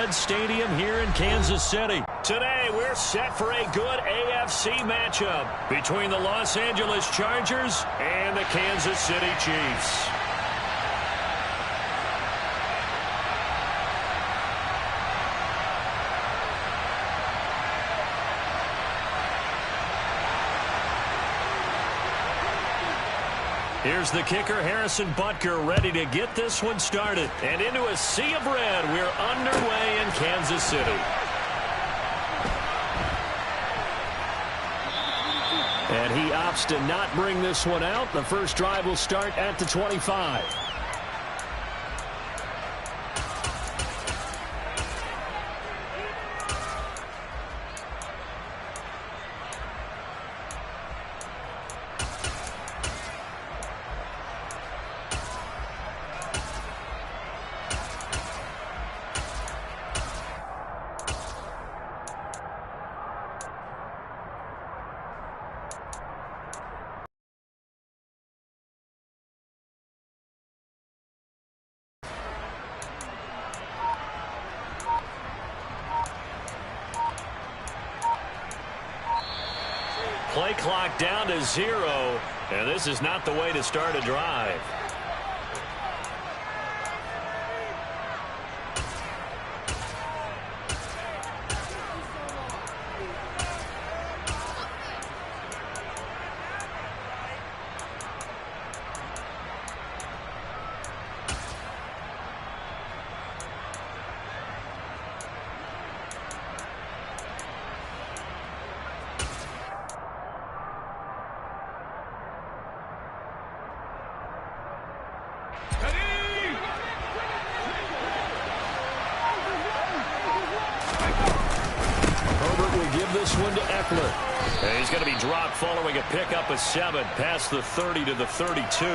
Stadium here in Kansas City. Today, we're set for a good AFC matchup between the Los Angeles Chargers and the Kansas City Chiefs. Here's the kicker, Harrison Butker, ready to get this one started. And into a sea of red, we're underway in Kansas City. And he opts to not bring this one out. The first drive will start at the 25. Play clock down to 0, and this is not the way to start a drive. This one to Eckler. And he's going to be dropped following a pickup of 7 past the 30 to the 32.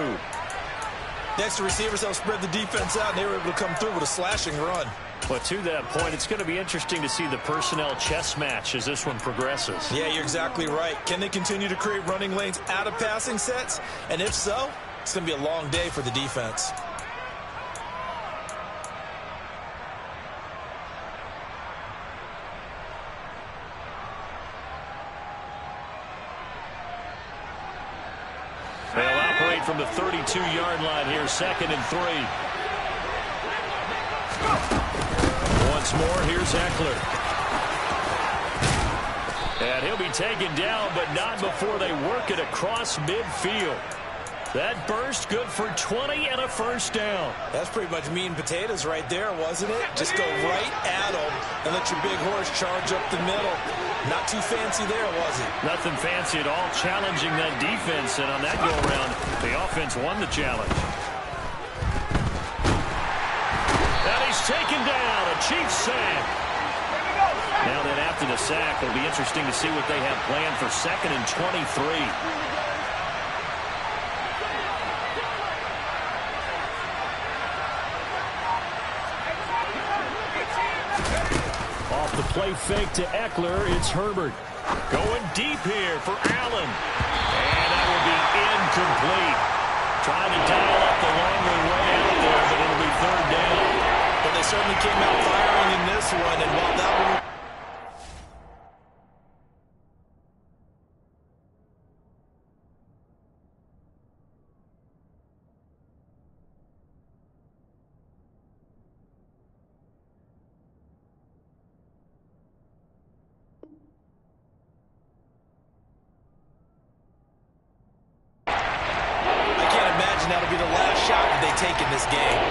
Next, the receivers help spread the defense out, and they were able to come through with a slashing run. But to that point, it's going to be interesting to see the personnel chess match as this one progresses. Yeah, you're exactly right. Can they continue to create running lanes out of passing sets? And if so, it's going to be a long day for the defense. They'll operate from the 32-yard line here, 2nd and 3. Once more, here's Eckler. And he'll be taken down, but not before they work it across midfield. That burst good for 20 and a first down. That's pretty much meat and potatoes right there, wasn't it? Just go right at them and let your big horse charge up the middle. Not too fancy there, was it? Nothing fancy at all, challenging that defense, and on that go-around, the offense won the challenge. And he's taken down, a Chiefs sack. Now then, after the sack, it'll be interesting to see what they have planned for 2nd and 23. The play fake to Eckler. It's Herbert. Going deep here for Allen. And that will be incomplete. Trying to dial up the longer way out there, but it'll be 3rd down. But they certainly came out firing in this one, and while that one... That'll be the last shot that they take in this game.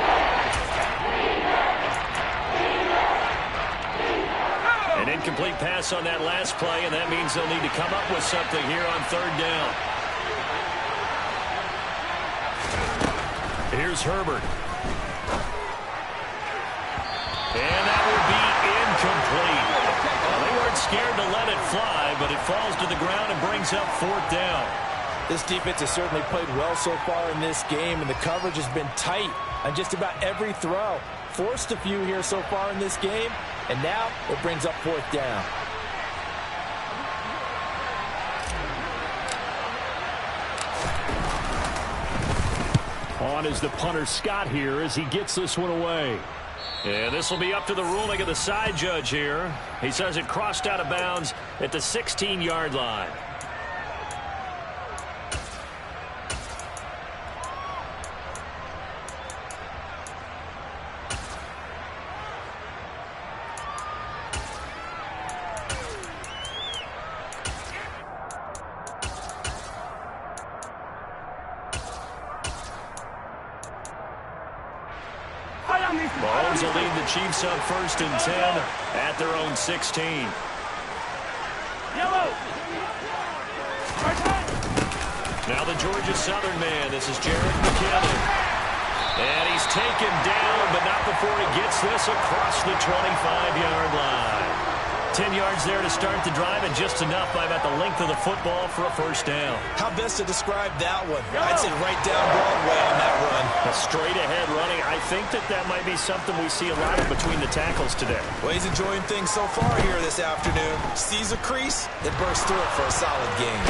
An incomplete pass on that last play, and that means they'll need to come up with something here on 3rd down. Here's Herbert. And that will be incomplete. Well, they weren't scared to let it fly, but it falls to the ground and brings up 4th down. This defense has certainly played well so far in this game, and the coverage has been tight on just about every throw. Forced a few here so far in this game, and now it brings up 4th down. On is the punter Scott here as he gets this one away. And this will be up to the ruling of the side judge here. He says it crossed out of bounds at the 16-yard line. Mahomes will lead the Chiefs up 1st and 10 at their own 16. Now the Georgia Southern man. This is Jared McKinnon. And he's taken down, but not before he gets this across the 25-yard line. 10 yards there to start the drive, and just enough by about the length of the football for a first down. How best to describe that one? I'd say right down Broadway on that run. A straight-ahead running. I think that might be something we see a lot of between the tackles today. Well, he's enjoying things so far here this afternoon. Sees a crease, then bursts through it for a solid gain.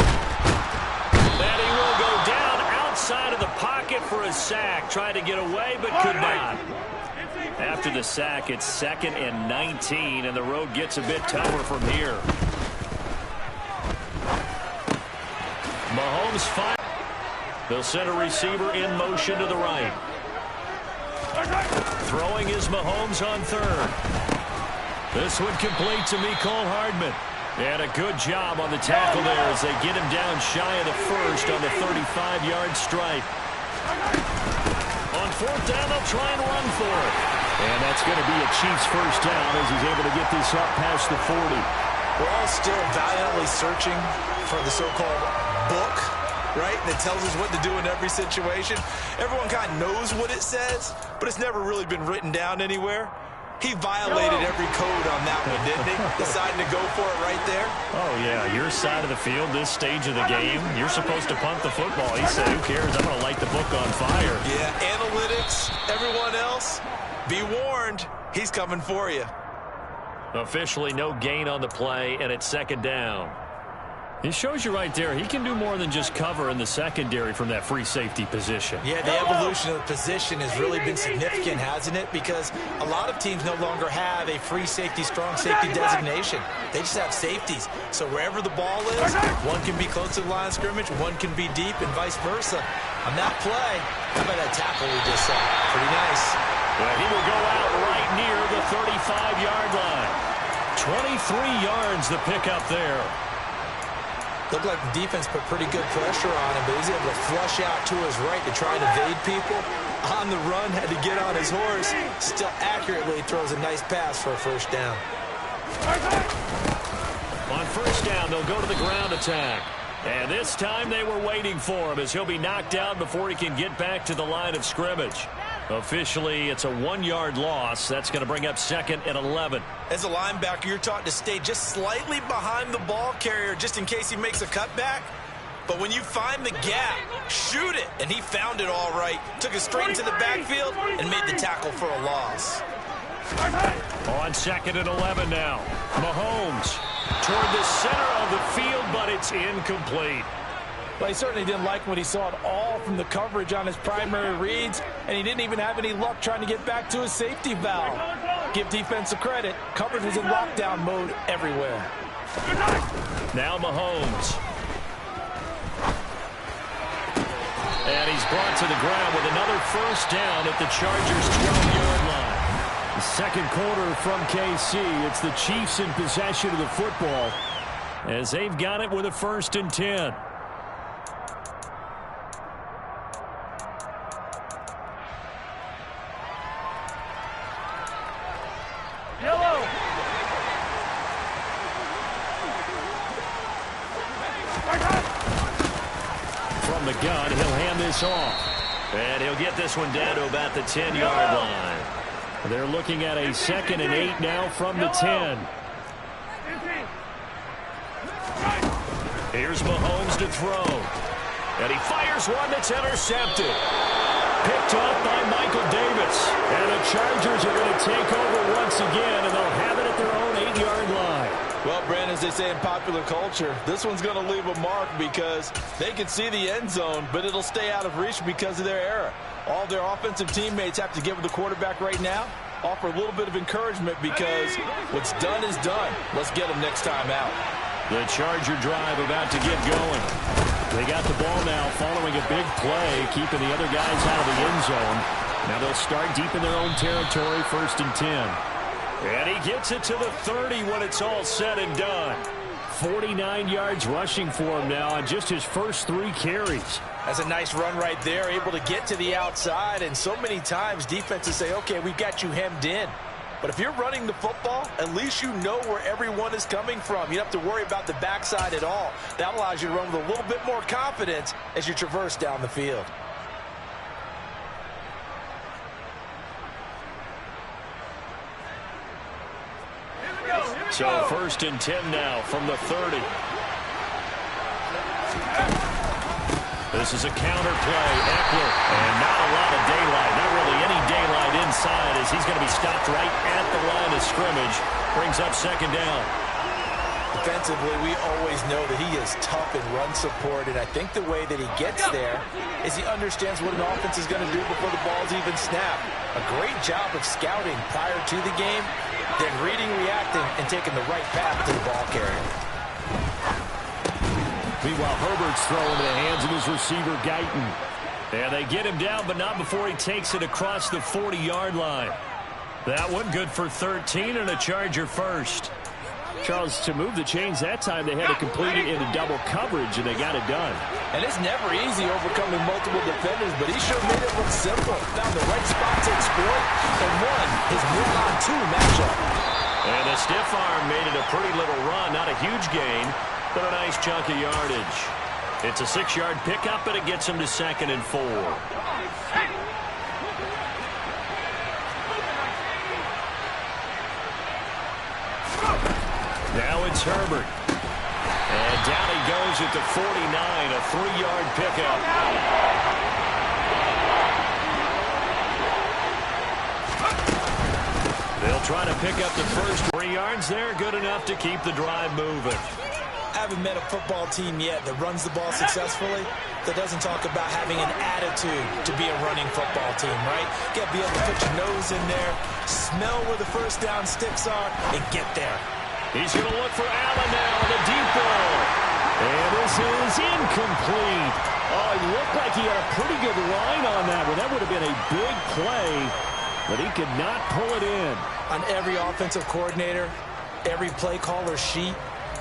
And he will go down outside of the pocket for a sack. Tried to get away, but could not. After the sack, it's 2nd and 19, and the road gets a bit tougher from here. Mahomes fires. They'll send a receiver in motion to the right. Throwing is Mahomes on 3rd. This one complete to Mecole Hardman. And a good job on the tackle there as they get him down shy of the 1st on the 35-yard stripe. On 4th down, they'll try and run for it. And that's going to be a Chiefs first down as he's able to get this up past the 40. We're all still valiantly searching for the so-called book, right, that tells us what to do in every situation. Everyone kind of knows what it says, but it's never really been written down anywhere. He violated every code on that one, didn't he? Deciding to go for it right there. Oh, yeah, your side of the field, this stage of the game, you're supposed to punt the football. He said, who cares? I'm going to light the book on fire. Yeah, analytics, everyone else, be warned, he's coming for you. Officially no gain on the play, and it's 2nd down. He shows you right there, he can do more than just cover in the secondary from that free safety position. Yeah, the evolution of the position has really been significant, hasn't it? Because a lot of teams no longer have a free safety, strong safety designation. They just have safeties. So wherever the ball is, one can be close to the line of scrimmage, one can be deep, and vice versa. On that play, how about that tackle we just saw? Pretty nice. Well, he will go out right near the 35-yard line. 23 yards the pickup there. Looked like the defense put pretty good pressure on him, but he's able to flush out to his right to try and evade people. On the run, had to get on his horse. Still accurately throws a nice pass for a first down. On 1st down, they'll go to the ground attack. And this time they were waiting for him as he'll be knocked down before he can get back to the line of scrimmage. Officially, it's a 1-yard loss. That's going to bring up 2nd and 11. As a linebacker, you're taught to stay just slightly behind the ball carrier just in case he makes a cutback. But when you find the gap, shoot it. And he found it all right. Took it straight into the backfield and made the tackle for a loss. On 2nd and 11 now. Mahomes toward the center of the field, but it's incomplete. Well, he certainly didn't like what he saw at all from the coverage on his primary reads, and he didn't even have any luck trying to get back to his safety valve. Give defense a credit. Coverage was in lockdown mode everywhere. Now Mahomes. And he's brought to the ground with another first down at the Chargers' 12-yard line. The 2nd quarter from KC. It's the Chiefs in possession of the football as they've got it with a 1st and 10. From the gun, he'll hand this off. And he'll get this one down to about the 10-yard line. They're looking at a 2nd and 8 now from the 10. Here's Mahomes to throw. And he fires one that's intercepted. Picked up by Michael Davis. And the Chargers are going to take over once again, and they'll have it at their own 8-yard line. Well, Brandon, as they say in popular culture, this one's going to leave a mark because they can see the end zone, but it'll stay out of reach because of their error. All their offensive teammates have to get with the quarterback right now. offer a little bit of encouragement because what's done is done. Let's get them next time out. The Charger drive about to get going. They got the ball now following a big play, keeping the other guys out of the end zone. Now they'll start deep in their own territory, 1st and 10. And he gets it to the 30 when it's all said and done. 49 yards rushing for him now on just his first 3 carries. That's a nice run right there, able to get to the outside. And so many times defenses say, okay, we've got you hemmed in. But if you're running the football, at least you know where everyone is coming from. You don't have to worry about the backside at all. That allows you to run with a little bit more confidence as you traverse down the field. So 1st and 10 now from the 30. This is a counter play. Eckler, and not a lot of daylight. Not really any daylight inside as he's going to be stopped right at the line of scrimmage. Brings up 2nd down. Defensively, we always know that he is tough in run support, and I think the way that he gets there is he understands what an offense is going to do before the ball's even snapped. A great job of scouting prior to the game, then reading, reacting, and taking the right path to the ball carrier. Meanwhile, Herbert's throwing to the hands of his receiver, Guyton. And they get him down, but not before he takes it across the 40-yard line. That one good for 13 and a Charger first. Charles, to move the chains that time, they had to complete it into double coverage, and they got it done. And it's never easy overcoming multiple defenders, but he sure made it look simple. Found the right spot to exploit and won his 1-on-2 matchup. And a stiff arm made it a pretty little run. Not a huge gain, but a nice chunk of yardage. It's a 6-yard pickup, and it gets him to 2nd and 4. Now it's Herbert. And down he goes at the 49, a 3-yard pickup. They'll try to pick up the first 3 yards there. Good enough to keep the drive moving. I haven't met a football team yet that runs the ball successfully that doesn't talk about having an attitude to be a running football team, right? You got to be able to put your nose in there, smell where the first down sticks are, and get there. He's going to look for Allen now on the deep ball. And this is incomplete. Oh, he looked like he had a pretty good line on that one. That would have been a big play, but he could not pull it in. On every offensive coordinator, every play caller sheet,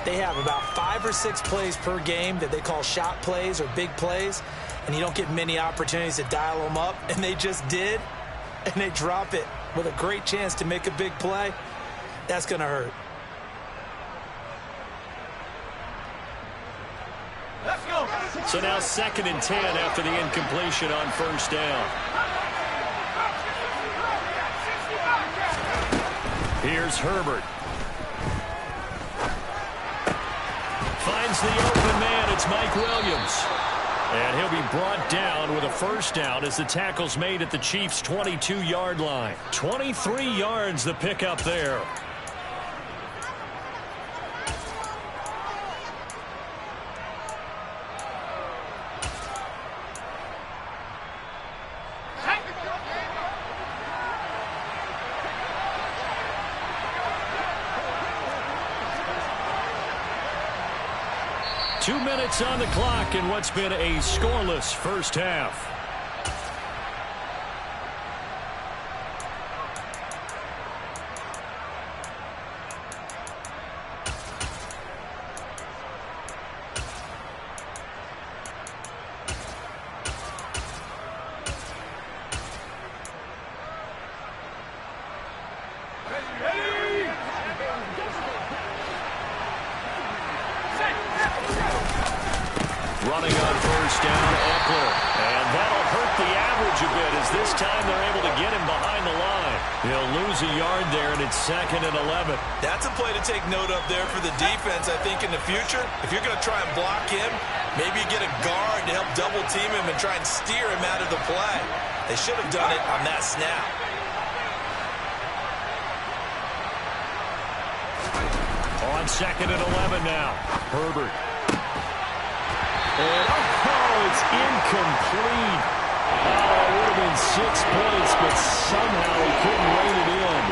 they have about 5 or 6 plays per game that they call shot plays or big plays, and you don't get many opportunities to dial them up, and they just did, and they drop it with a great chance to make a big play. That's going to hurt. So now 2nd and 10 after the incompletion on 1st down. Here's Herbert. Finds the open man. It's Mike Williams. And he'll be brought down with a 1st down as the tackle's made at the Chiefs' 22-yard line. 23 yards the pickup there. Two minutes on the clock in what's been a scoreless first half. Running on 1st down, Eckler. And that'll hurt the average a bit as this time they're able to get him behind the line. He'll lose a yard there, and it's 2nd and 11. That's a play to take note of there for the defense, I think, in the future. If you're going to try and block him, maybe get a guard to help double-team him and try and steer him out of the play. They should have done it on that snap. On 2nd and 11 now, Herbert. And, oh, it's incomplete. Oh, it would have been 6 points, but somehow he couldn't rein it in.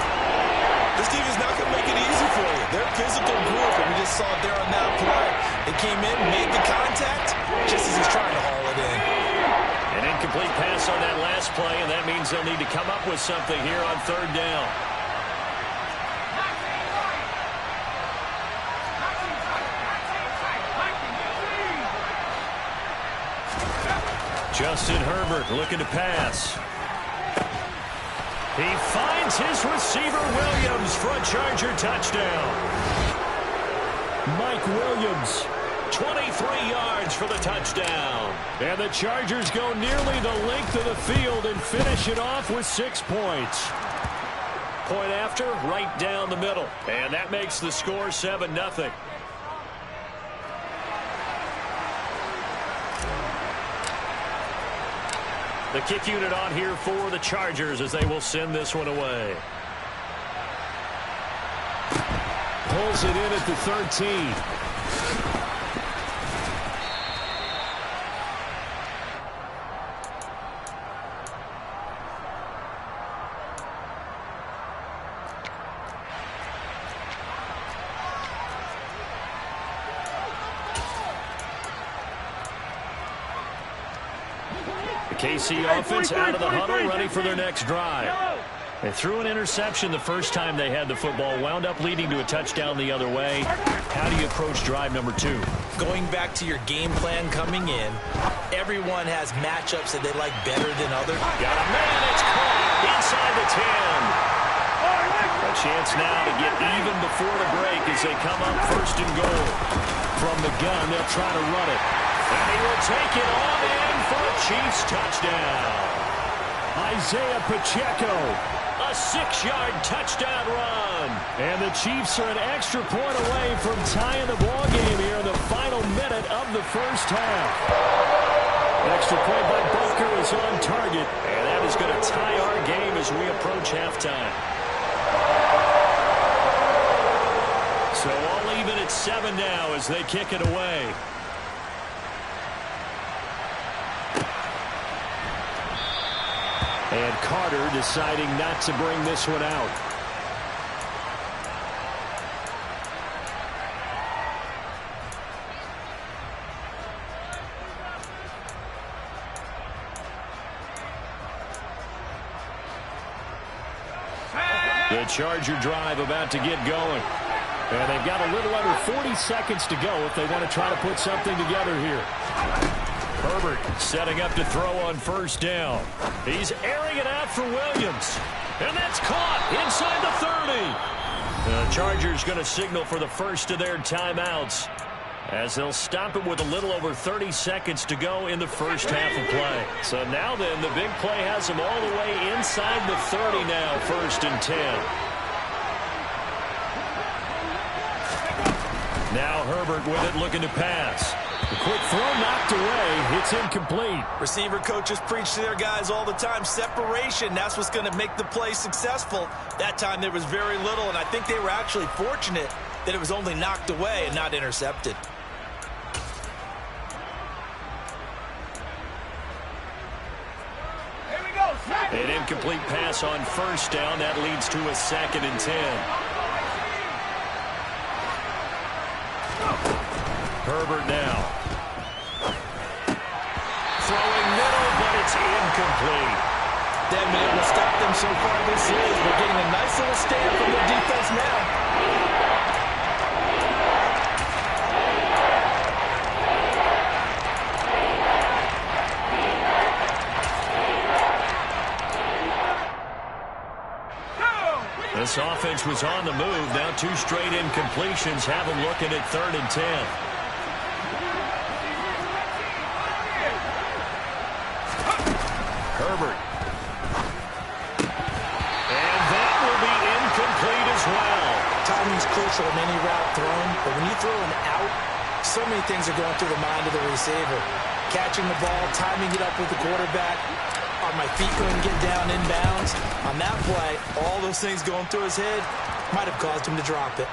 came in, made the contact, just as he's trying to haul it in. An incomplete pass on that last play, and that means they'll need to come up with something here on third down. Justin Herbert looking to pass. He finds his receiver Williams for a Charger touchdown. Mike Williams, 23 yards for the touchdown. And the Chargers go nearly the length of the field and finish it off with 6 points. Point after, right down the middle. And that makes the score 7-0. The kick unit on here for the Chargers as they will send this one away. Pulls it in at the 13. KC offense out of the huddle, ready for their next drive. They threw an interception the first time they had the football, wound up leading to a touchdown the other way. How do you approach drive number 2? Going back to your game plan coming in, everyone has matchups that they like better than others. Got a man, it's caught inside the 10. A chance now to get even before the break as they come up first and goal. From the gun, they'll try to run it. And he will take it on in for a Chiefs touchdown. Isaiah Pacheco, a 6-yard touchdown run. And the Chiefs are an extra point away from tying the ball game here in the final minute of the first half. Extra point by Butker is on target. And that is going to tie our game as we approach halftime. So all even at 7 now as they kick it away. And Carter deciding not to bring this one out. The Charger drive about to get going. And they've got a little under 40 seconds to go if they want to try to put something together here. Herbert setting up to throw on first down. He's airing it out for Williams. And that's caught inside the 30. The Chargers going to signal for the first of their timeouts as they'll stop it with a little over 30 seconds to go in the first half of play. So now then, the big play has them all the way inside the 30 now, first and 10. Now Herbert with it, looking to pass. The quick throw knocked away. It's incomplete. Receiver coaches preach to their guys all the time. Separation, that's what's going to make the play successful. That time there was very little, and I think they were actually fortunate that it was only knocked away and not intercepted. An incomplete pass on first down. That leads to a 2nd and 10. Herbert now. Throwing middle, but it's incomplete. They haven't been able to stop them so far this series. They're getting a nice little stand from their defense now. This offense was on the move. Now 2 straight incompletions have them looking at 3rd and 10. Herbert. And that will be incomplete as well. Timing's crucial in any route thrown, but when you throw an out, so many things are going through the mind of the receiver. Catching the ball, timing it up with the quarterback. Are my feet going to get down inbounds? On that play, all those things going through his head might have caused him to drop it.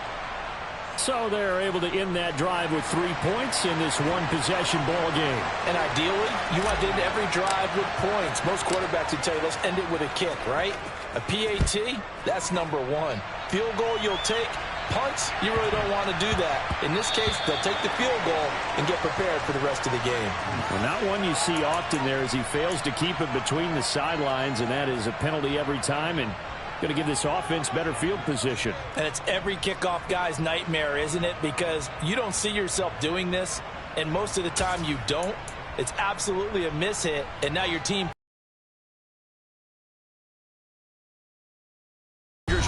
So they're able to end that drive with 3 points in this one-possession ball game. And ideally, you want to end every drive with points. Most quarterbacks would tell you, let's end it with a kick, right? A PAT, that's number 1. Field goal you'll take, punts, you really don't want to do that. In this case, they'll take the field goal and get prepared for the rest of the game. Well, not one you see often there as he fails to keep it between the sidelines, and that is a penalty every time, and going to give this offense better field position. And it's every kickoff guy's nightmare, isn't it? Because you don't see yourself doing this, and most of the time you don't. It's absolutely a mishit, and now your team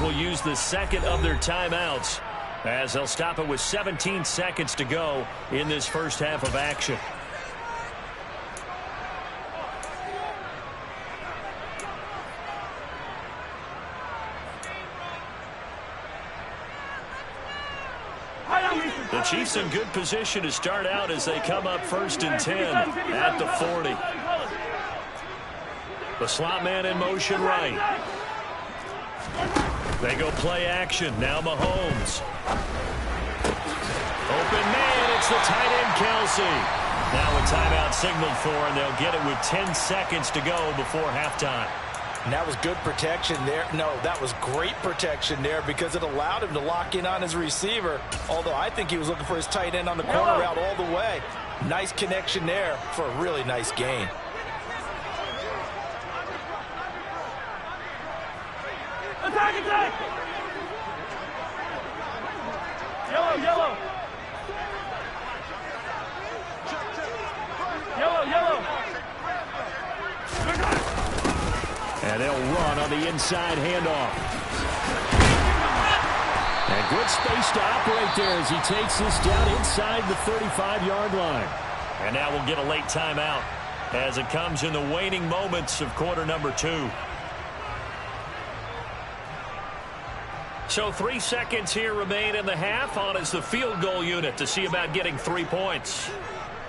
will use the second of their timeouts as they'll stop it with 17 seconds to go in this first half of action. The Chiefs in good position to start out as they come up 1st and 10 at the 40. The slot man in motion right. They go play action. Now Mahomes. Open man. It's the tight end, Kelsey. Now a timeout signaled for, and they'll get it with 10 seconds to go before halftime. And that was good protection there. No, that was great protection there because it allowed him to lock in on his receiver, although I think he was looking for his tight end on the corner route all the way. Nice connection there for a really nice gain. Attack, attack! Yellow, yellow! Yellow, yellow! And they'll run on the inside handoff. And good space to operate there as he takes this down inside the 35-yard line. And now we'll get a late timeout as it comes in the waning moments of quarter number 2. So 3 seconds here remain in the half. On is the field goal unit to see about getting 3 points.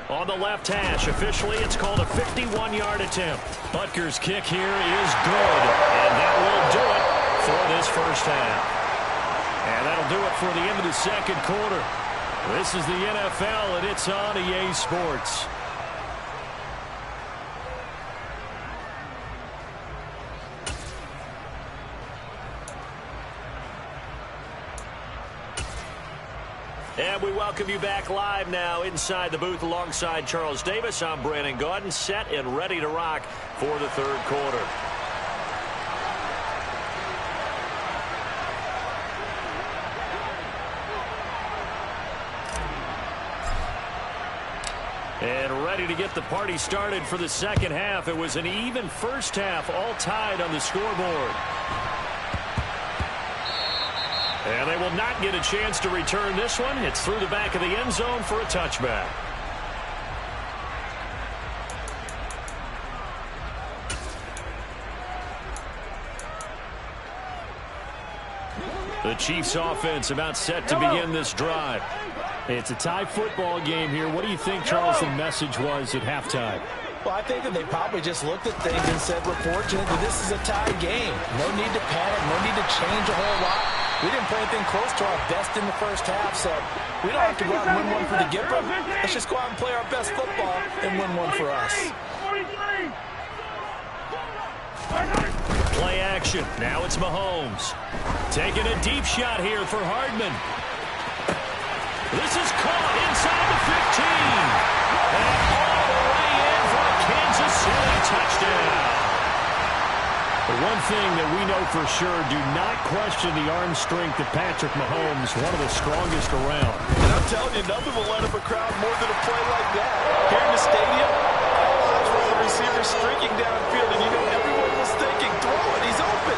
On the left hash, officially it's called a 51-yard attempt. Butker's kick here is good, and that will do it for this first half. And that'll do it for the end of the second quarter. This is the NFL, and it's on EA Sports. And we welcome you back live now inside the booth alongside Charles Davis. I'm Brandon Gaudin, set and ready to rock for the third quarter. And ready to get the party started for the second half. It was an even first half, all tied on the scoreboard. And they will not get a chance to return this one. It's through the back of the end zone for a touchback. The Chiefs offense about set to begin this drive. It's a tie football game here. What do you think, Charles, the message was at halftime? Well, I think that they probably just looked at things and said, we're fortunate that this is a tie game. No need to panic, no need to change a whole lot. We didn't play anything close to our best in the first half, so we don't have to go out and win one for the Gipper. Let's just go out and play our best football and win one for us. Play action. Now it's Mahomes. Taking a deep shot here for Hardman. This is caught inside the 15. And all the way in for a Kansas City touchdown. The one thing that we know for sure, do not question the arm strength of Patrick Mahomes, one of the strongest around. And I'm telling you, nothing will light up a crowd more than a play like that. Here in the stadium, all eyes were on the receiver streaking downfield, and you know everyone was thinking, throw it, he's open.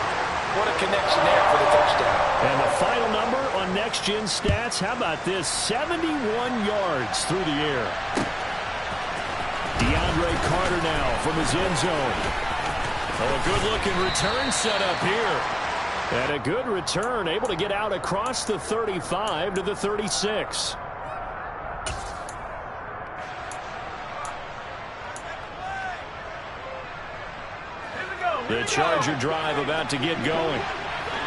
What a connection there for the touchdown. And the final number on Next Gen Stats, how about this? 71 yards through the air. DeAndre Carter now from his end zone. Oh, a good-looking return set up here. And a good return, able to get out across the 35 to the 36. The Charger drive about to get going.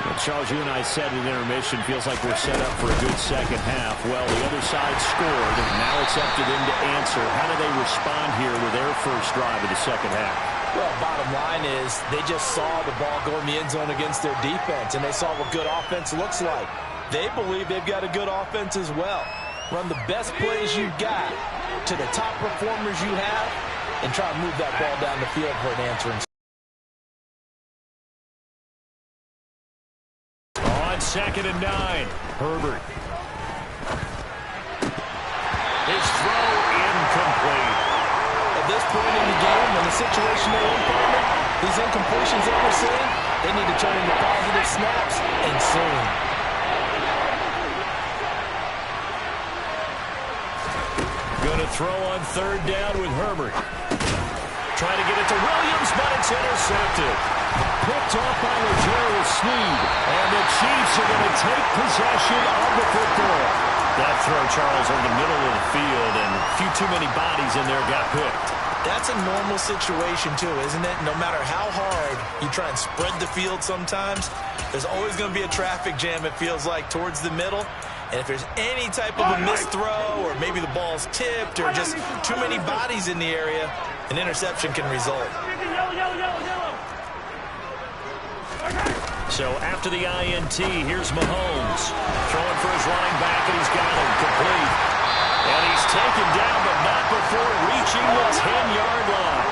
Well, Charles, you and I said at intermission, feels like we're set up for a good second half. Well, the other side scored, and now it's up to them to answer. How do they respond here with their first drive of the second half? Well, bottom line is they just saw the ball go in the end zone against their defense, and they saw what good offense looks like. They believe they've got a good offense as well. Run the best plays you've got to the top performers you have and try to move that ball down the field for an answering. On 2nd and 9, Herbert. His throw incomplete. At this point in the game, when the situation they're in, partner, these incompletions that we're seeing, they need to turn into positive snaps and soon. Going to throw on 3rd down with Herbert. Trying to get it to Williams, but it's intercepted. Picked off by L'Jarius Sneed. And the Chiefs are going to take possession of the football. That throw, Charles, over the middle of the field, and a few too many bodies in there got picked. That's a normal situation, too, isn't it? No matter how hard you try and spread the field sometimes, there's always going to be a traffic jam, it feels like, towards the middle. And if there's any type of a missed throw or maybe the ball's tipped or just too many bodies in the area, an interception can result. So after the INT, here's Mahomes. Throwing for his running back, and he's got him complete. And he's taken down, but not before reaching the 10-yard line.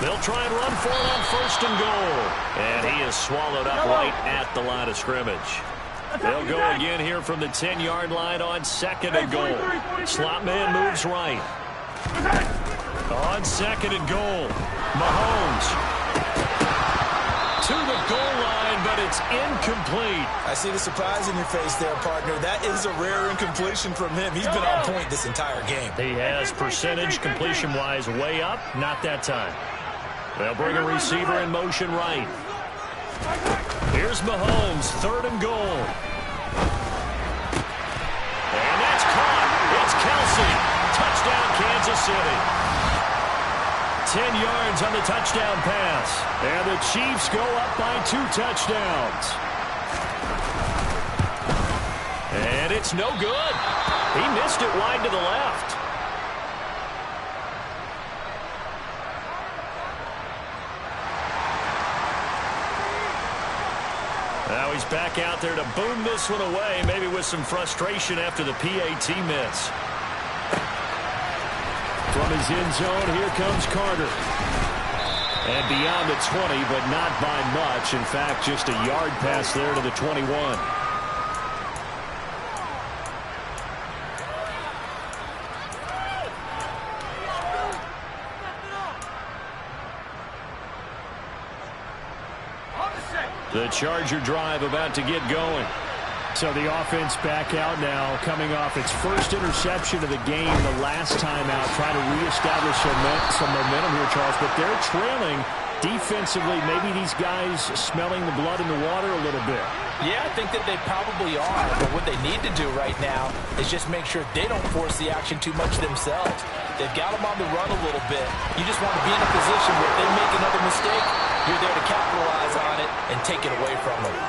They'll try and run for it on 1st and goal. And he is swallowed up right at the line of scrimmage. They'll go again here from the 10-yard line on 2nd and goal. Slot man moves right. On 2nd and goal, Mahomes to the goal line, but it's incomplete. I see the surprise in your face there, partner. That is a rare incompletion from him. He's been on point this entire game. He has percentage completion-wise way up, not that time. They'll bring a receiver in motion right. Here's Mahomes, 3rd and goal. And that's caught. It's Kelsey. Touchdown, Kansas City. 10 yards on the touchdown pass. And the Chiefs go up by 2 touchdowns. And it's no good. He missed it wide to the left. Now he's back out there to boom this one away, maybe with some frustration after the PAT miss. From his end zone, here comes Carter. And beyond the 20, but not by much. In fact, just a yard pass there to the 21. The Charger drive about to get going. So the offense back out now, coming off its first interception of the game the last time out, trying to reestablish some momentum here, Charles. But they're trailing defensively. Maybe these guys smelling the blood in the water a little bit. Yeah, I think that they probably are. But what they need to do right now is just make sure they don't force the action too much themselves. They've got them on the run a little bit. You just want to be in a position where if they make another mistake, you're there to capitalize on it and take it away from them.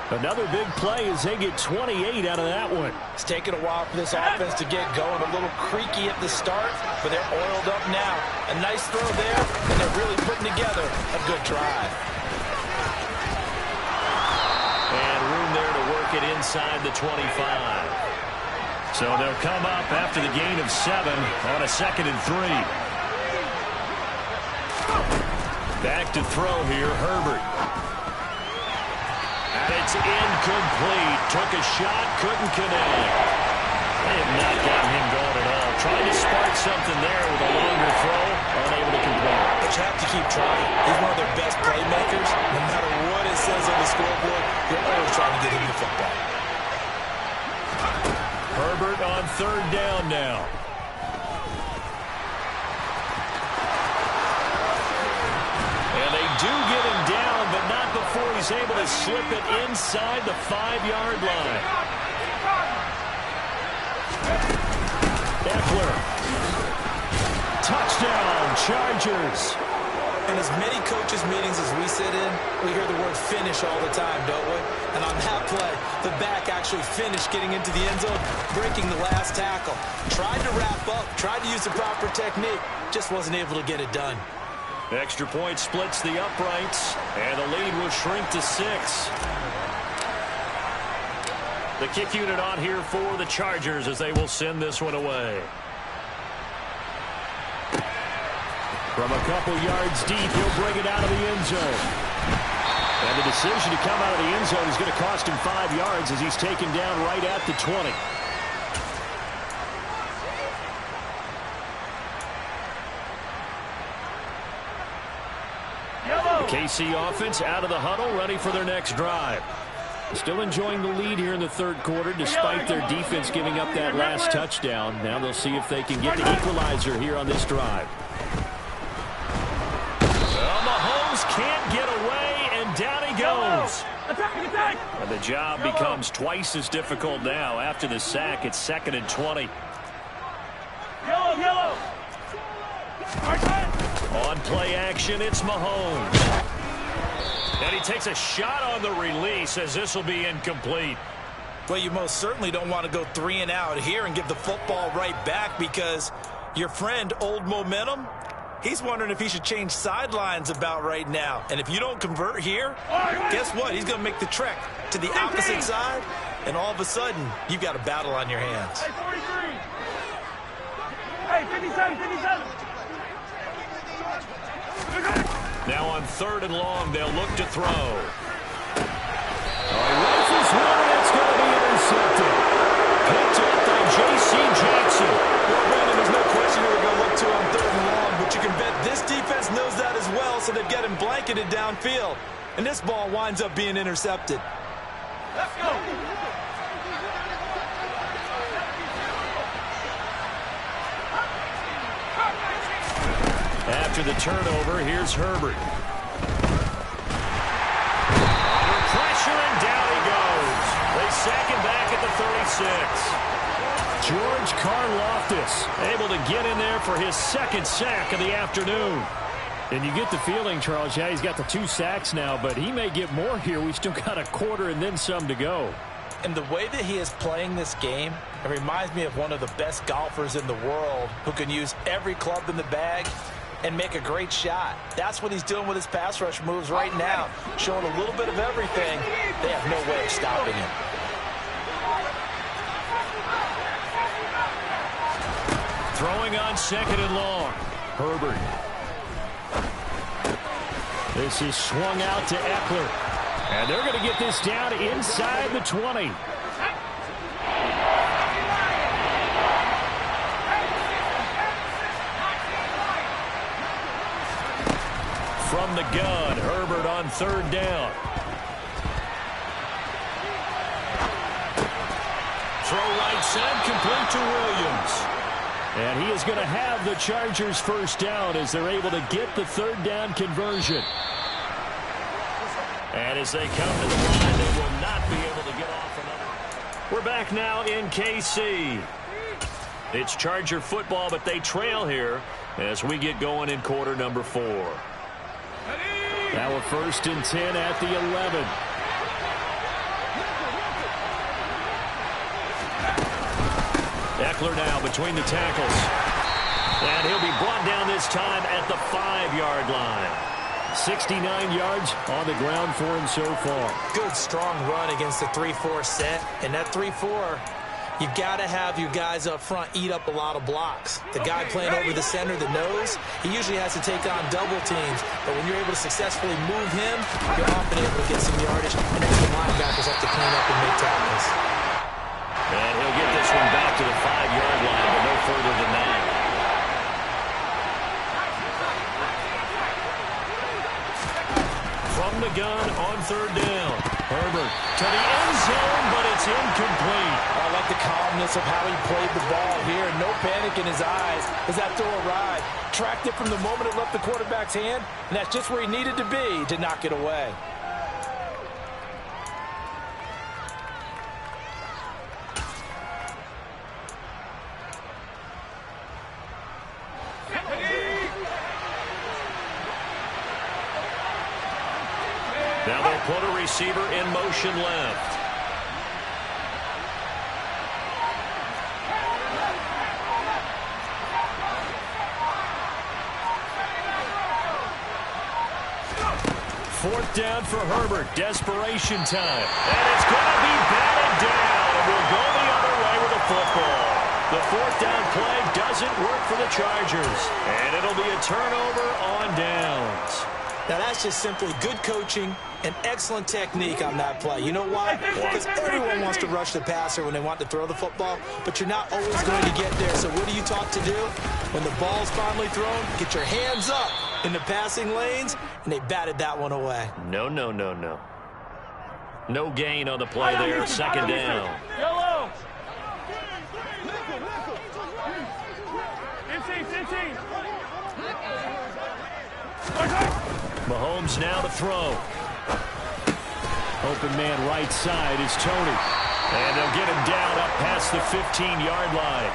Another big play as they get 28 out of that one. It's taken a while for this offense to get going. A little creaky at the start, but they're oiled up now. A nice throw there, and they're really putting together a good drive. And room there to work it inside the 25. So they'll come up after the gain of 7 on a 2nd and 3. Back to throw here, Herbert. It's incomplete. Took a shot, couldn't connect. They have not gotten him going at all. Trying to spark something there with a longer throw, unable to complete. But you have to keep trying. He's one of their best playmakers. No matter what it says on the scoreboard, you're always trying to get him the football. Herbert on 3rd down now. And they do get him down, but not before he's able to slip it inside the 5-yard line. Eckler. Touchdown, Chargers. In as many coaches' meetings as we sit in, we hear the word finish all the time, don't we? And on that play, the back actually finished getting into the end zone, breaking the last tackle. Tried to wrap up, tried to use the proper technique, just wasn't able to get it done. Extra point splits the uprights, and the lead will shrink to 6. The kick unit on here for the Chargers as they will send this one away. From a couple yards deep, he'll bring it out of the end zone. And the decision to come out of the end zone is going to cost him 5 yards as he's taken down right at the 20. The KC offense out of the huddle, ready for their next drive. Still enjoying the lead here in the third quarter despite their defense giving up that last touchdown. Now they'll see if they can get the equalizer here on this drive. Well, Mahomes can't get away, and down he goes. And the job becomes twice as difficult now. After the sack, it's 2nd and 20. Yellow. On play action, it's Mahomes. And he takes a shot on the release as this will be incomplete. Well, you most certainly don't want to go 3 and out here and give the football right back because your friend, Old Momentum, he's wondering if he should change sidelines about right now. And if you don't convert here, guess what? He's going to make the trek to the opposite side, and all of a sudden, you've got a battle on your hands. Hey, 43. Hey, 57. Now on 3rd and long, they'll look to throw. Rifles one, and it's going to be intercepted. Picked up by J.C. Jackson. Well, Brandon, there's no question who we're going to look to on 3rd and long, but you can bet this defense knows that as well, so they've got him blanketed downfield. And this ball winds up being intercepted. Let's go. After the turnover, here's Herbert. Under pressure, and down he goes. They sack him back at the 36. George Karlaftis able to get in there for his 2nd sack of the afternoon. And you get the feeling, Charles, yeah, he's got the 2 sacks now, but he may get more here. We still got a quarter and then some to go. And the way that he is playing this game, it reminds me of one of the best golfers in the world who can use every club in the bag and make a great shot. That's what he's doing with his pass rush moves right now, showing a little bit of everything. They have no way of stopping him. Throwing on 2nd and long. Herbert. This is swung out to Eckler. And they're going to get this down inside the 20. From the gun, Herbert on 3rd down. Throw right side, complete to Williams. And he is going to have the Chargers' 1st down as they're able to get the 3rd down conversion. And as they come to the line, they will not be able to get off another. We're back now in KC. It's Charger football, but they trail here as we get going in quarter number 4. Now a 1st and 10 at the 11. Eckler now between the tackles. And he'll be brought down this time at the 5-yard line. 69 yards on the ground for him so far. Good, strong run against the 3-4 set. And that 3-4, you've got to have your guys up front eat up a lot of blocks. The guy playing over the center, the nose, he usually has to take on double teams. But when you're able to successfully move him, you're often able to get some yardage. And then the linebackers have to clean up and make tackles. And he'll get this one back to the 5-yard line, but no further than that. From the gun on 3rd down. Herbert to the end zone, but it's incomplete. I like the calmness of how he played the ball here. No panic in his eyes as that throw arrived. Tracked it from the moment it left the quarterback's hand, and that's just where he needed to be to knock it away. Now they'll put a receiver in motion left. 4th down for Herbert. Desperation time. And it's going to be batted down. And we'll go the other way with the football. The 4th down play doesn't work for the Chargers. And it'll be a turnover on downs. Now, that's just simply good coaching and excellent technique on that play. You know why? Because everyone wants to rush the passer when they want to throw the football, but you're not always going to get there. So what are you taught to do? When the ball's finally thrown, get your hands up in the passing lanes, and they batted that one away. No. No gain on the play there. 2nd down. Yellow. 15. Mahomes now to throw. Open man right side is Tony. And they'll get him down up past the 15-yard line.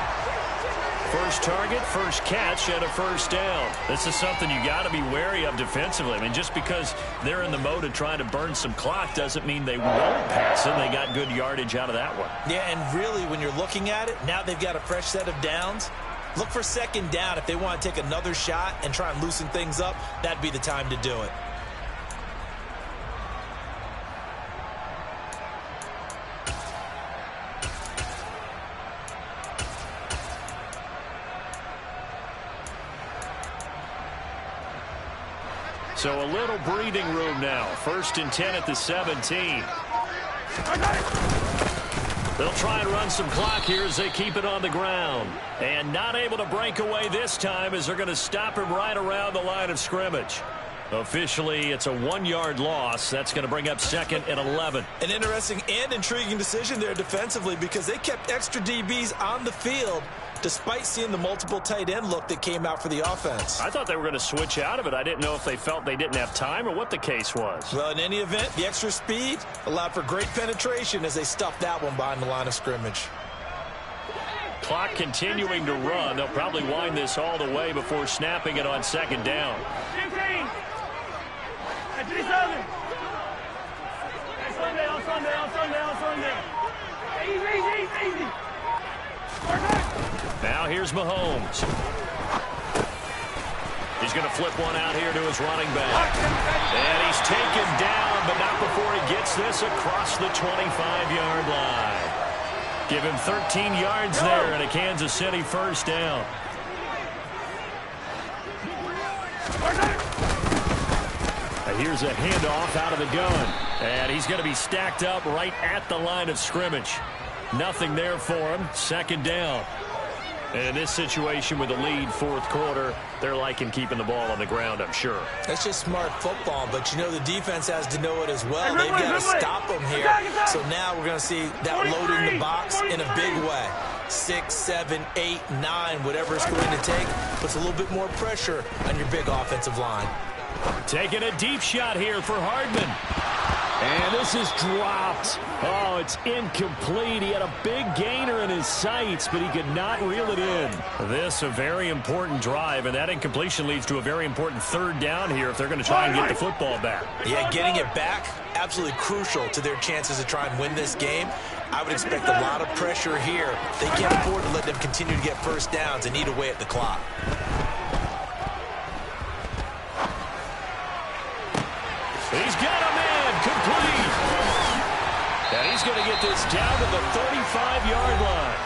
First target, first catch, and a 1st down. This is something you got to be wary of defensively. I mean, just because they're in the mode of trying to burn some clock doesn't mean they won't pass it. They got good yardage out of that one. Yeah, and really, when you're looking at it, now they've got a fresh set of downs. Look for 2nd down. If they want to take another shot and try and loosen things up, that'd be the time to do it. So a little breathing room now. 1st and 10 at the 17. They'll try and run some clock here as they keep it on the ground. And not able to break away this time as they're going to stop him right around the line of scrimmage. Officially, it's a 1-yard loss. That's going to bring up 2nd and 11. An interesting and intriguing decision there defensively because they kept extra DBs on the field despite seeing the multiple tight end look that came out for the offense. I thought they were going to switch out of it. I didn't know if they felt they didn't have time or what the case was. Well, in any event, the extra speed allowed for great penetration as they stuffed that one behind the line of scrimmage. Clock continuing to run. They'll probably wind this all the way before snapping it on 2nd down. 15. At 37. On Sunday. Easy. Now here's Mahomes. He's going to flip one out here to his running back. And he's taken down, but not before he gets this across the 25-yard line. Give him 13 yards there and a Kansas City 1st down. Here's a handoff out of the gun. And he's going to be stacked up right at the line of scrimmage. Nothing there for him. 2nd down. And in this situation with the lead 4th quarter, they're liking keeping the ball on the ground, I'm sure. That's just smart football, but you know the defense has to know it as well. They've got to stop them here. So now we're going to see that loading the box in a big way. 6, 7, 8, 9, whatever it's going to take, puts a little bit more pressure on your big offensive line. Taking a deep shot here for Hardman. And this is dropped. Oh, it's incomplete. He had a big gainer in his sights, but he could not reel it in. This a very important drive, and that incompletion leads to a very important 3rd down here if they're going to try and get the football back. Yeah, getting it back, absolutely crucial to their chances to try and win this game. I would expect a lot of pressure here. They can't afford to let them continue to get 1st downs and eat away at the clock. He's got a man complete. And he's going to get this down to the 35-yard line.